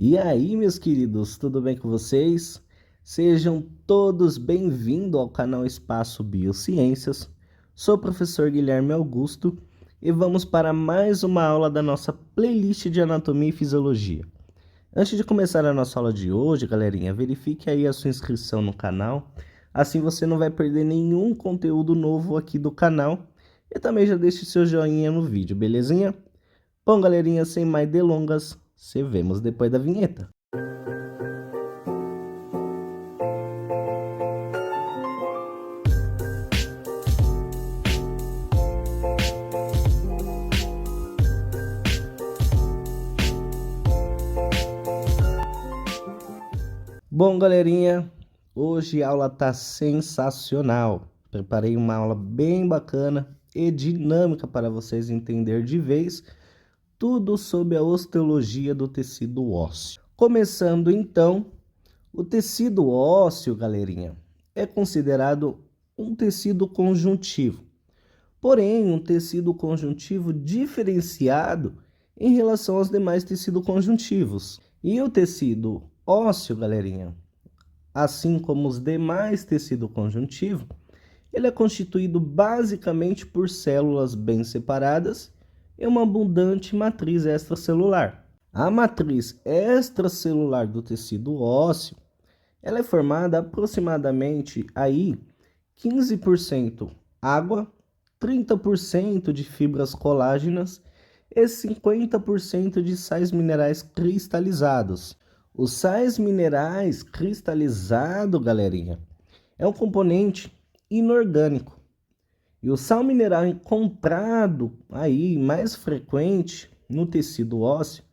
E aí, meus queridos, tudo bem com vocês? Sejam todos bem-vindos ao canal Espaço Biociências. Sou o professor Guilherme Augusto e vamos para mais uma aula da nossa playlist de Anatomia e Fisiologia. Antes de começar a nossa aula de hoje, galerinha, verifique aí a sua inscrição no canal. Assim você não vai perder nenhum conteúdo novo aqui do canal. E também já deixe seu joinha no vídeo, belezinha? Bom, galerinha, sem mais delongas, se vemos depois da vinheta. Bom, galerinha, hoje a aula tá sensacional. Preparei uma aula bem bacana e dinâmica para vocês entenderem de vez tudo sobre a osteologia do tecido ósseo. Começando então, o tecido ósseo, galerinha, é considerado um tecido conjuntivo. Porém, um tecido conjuntivo diferenciado em relação aos demais tecidos conjuntivos. E o tecido ósseo, galerinha, assim como os demais tecidos conjuntivos, ele é constituído basicamente por células bem separadas e uma abundante matriz extracelular. A matriz extracelular do tecido ósseo, ela é formada aproximadamente aí 15% água, 30% de fibras colágenas e 50% de sais minerais cristalizados. Os sais minerais cristalizados, galerinha, é um componente inorgânico. E o sal mineral encontrado aí mais frequente no tecido ósseo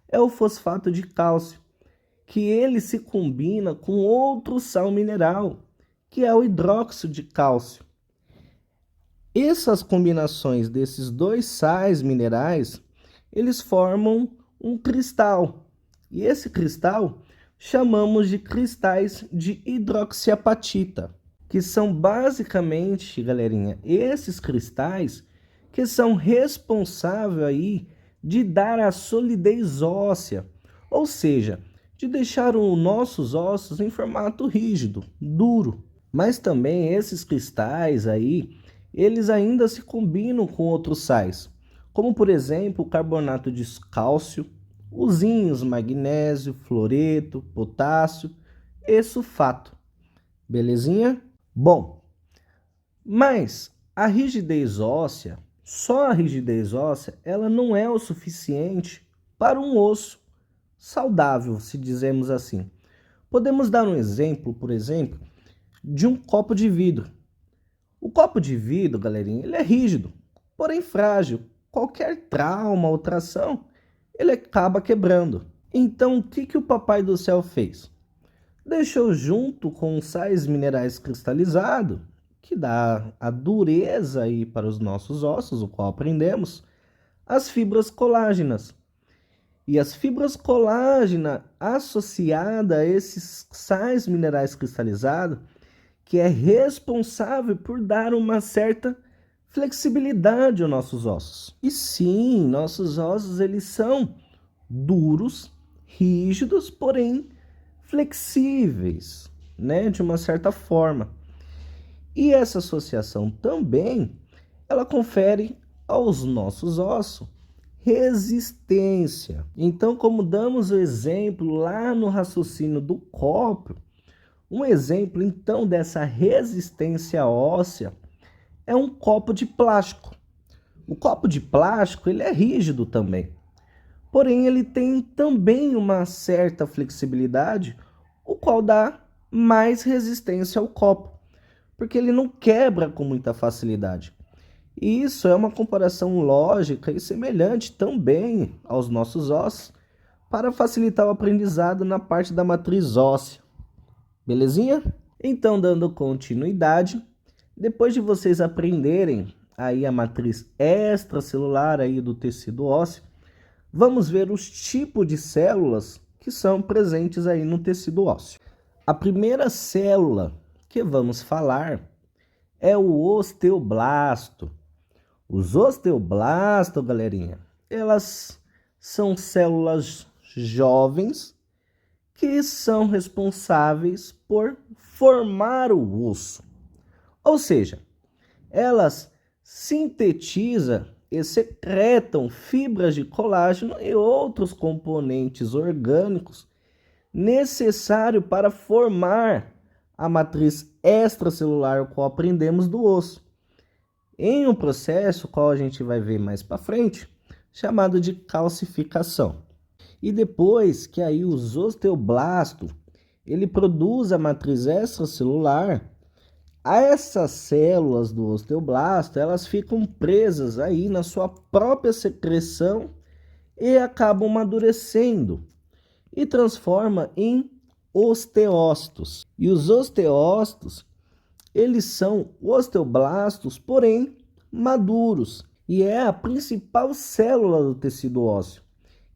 é o fosfato de cálcio, que ele se combina com outro sal mineral, que é o hidróxido de cálcio. Essas combinações desses dois sais minerais, eles formam um cristal. E esse cristal chamamos de cristais de hidroxiapatita, que são basicamente, galerinha, esses cristais que são responsáveis aí de dar a solidez óssea, ou seja, de deixar os nossos ossos em formato rígido, duro. Mas também esses cristais aí, eles ainda se combinam com outros sais, como por exemplo o carbonato de cálcio, os íons magnésio, fluoreto, potássio e sulfato. Belezinha? Bom, mas a rigidez óssea, só a rigidez óssea, ela não é o suficiente para um osso saudável, se dizemos assim. Podemos dar um exemplo, por exemplo, de um copo de vidro. O copo de vidro, galerinha, ele é rígido, porém frágil. Qualquer trauma ou tração, ele acaba quebrando. Então, o que o Papai do Céu fez? Deixou junto com os sais minerais cristalizados, que dá a dureza aí para os nossos ossos, o qual aprendemos, as fibras colágenas. E as fibras colágenas associadas a esses sais minerais cristalizados, que é responsável por dar uma certa flexibilidade aos nossos ossos. E sim, nossos ossos eles são duros, rígidos, porém flexíveis, né, de uma certa forma. E essa associação também, ela confere aos nossos ossos resistência. Então, como damos o exemplo lá no raciocínio do copo, um exemplo então dessa resistência óssea é um copo de plástico. O copo de plástico, ele é rígido também. Porém, ele tem também uma certa flexibilidade, o qual dá mais resistência ao copo, porque ele não quebra com muita facilidade. E isso é uma comparação lógica e semelhante também aos nossos ossos, para facilitar o aprendizado na parte da matriz óssea. Belezinha? Então, dando continuidade, depois de vocês aprenderem aí a matriz extracelular aí do tecido ósseo, vamos ver os tipos de células que são presentes aí no tecido ósseo. A primeira célula que vamos falar é o osteoblasto. Os osteoblastos, galerinha, elas são células jovens que são responsáveis por formar o osso. Ou seja, elas sintetizam e secretam fibras de colágeno e outros componentes orgânicos necessários para formar a matriz extracelular, o qual aprendemos do osso, em um processo qual a gente vai ver mais para frente, chamado de calcificação. E depois que aí os osteoblastos, ele produz a matriz extracelular, essas células do osteoblasto, elas ficam presas aí na sua própria secreção e acabam amadurecendo e transforma em osteócitos. E os osteócitos, eles são osteoblastos, porém maduros, e é a principal célula do tecido ósseo,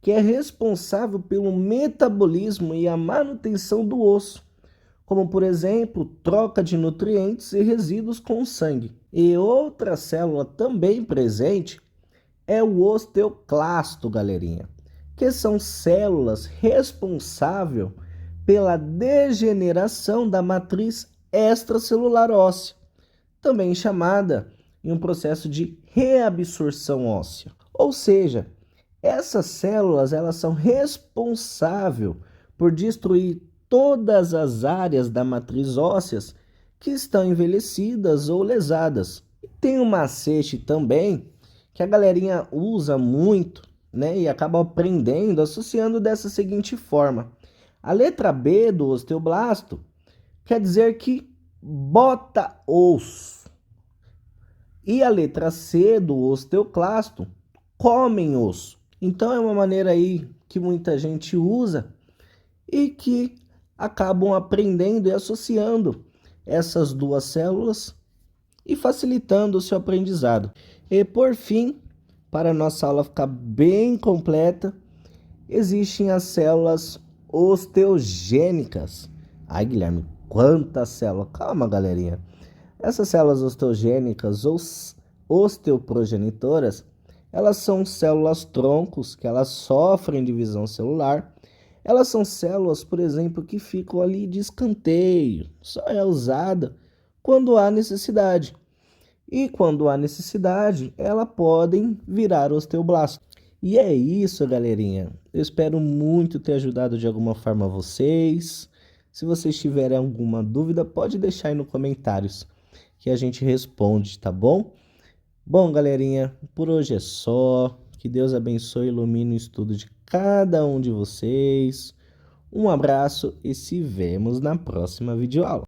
que é responsável pelo metabolismo e a manutenção do osso, como por exemplo, troca de nutrientes e resíduos com o sangue. E outra célula também presente é o osteoclasto, galerinha, que são células responsáveis pela degeneração da matriz extracelular óssea, também chamada em um processo de reabsorção óssea. Ou seja, essas células, elas são responsáveis por destruir todas as áreas da matriz ósseas que estão envelhecidas ou lesadas. Tem um macete também que a galerinha usa muito, né, e acaba aprendendo associando dessa seguinte forma. A letra B do osteoblasto quer dizer que bota osso. E a letra C do osteoclasto comem osso. Então é uma maneira aí que muita gente usa e que acabam aprendendo e associando essas duas células e facilitando o seu aprendizado. E por fim, para a nossa aula ficar bem completa, existem as células osteogênicas. Ai, Guilherme, quantas células! Calma, galerinha. Essas células osteogênicas ou osteoprogenitoras, elas são células troncos que elas sofrem divisão celular. Elas são células, por exemplo, que ficam ali de escanteio, só é usada quando há necessidade. E quando há necessidade, elas podem virar osteoblasto. E é isso, galerinha. Eu espero muito ter ajudado de alguma forma vocês. Se vocês tiverem alguma dúvida, pode deixar aí nos comentários que a gente responde, tá bom? Bom, galerinha, por hoje é só. Que Deus abençoe e ilumine o estudo de cada um de vocês. Um abraço e se vemos na próxima videoaula.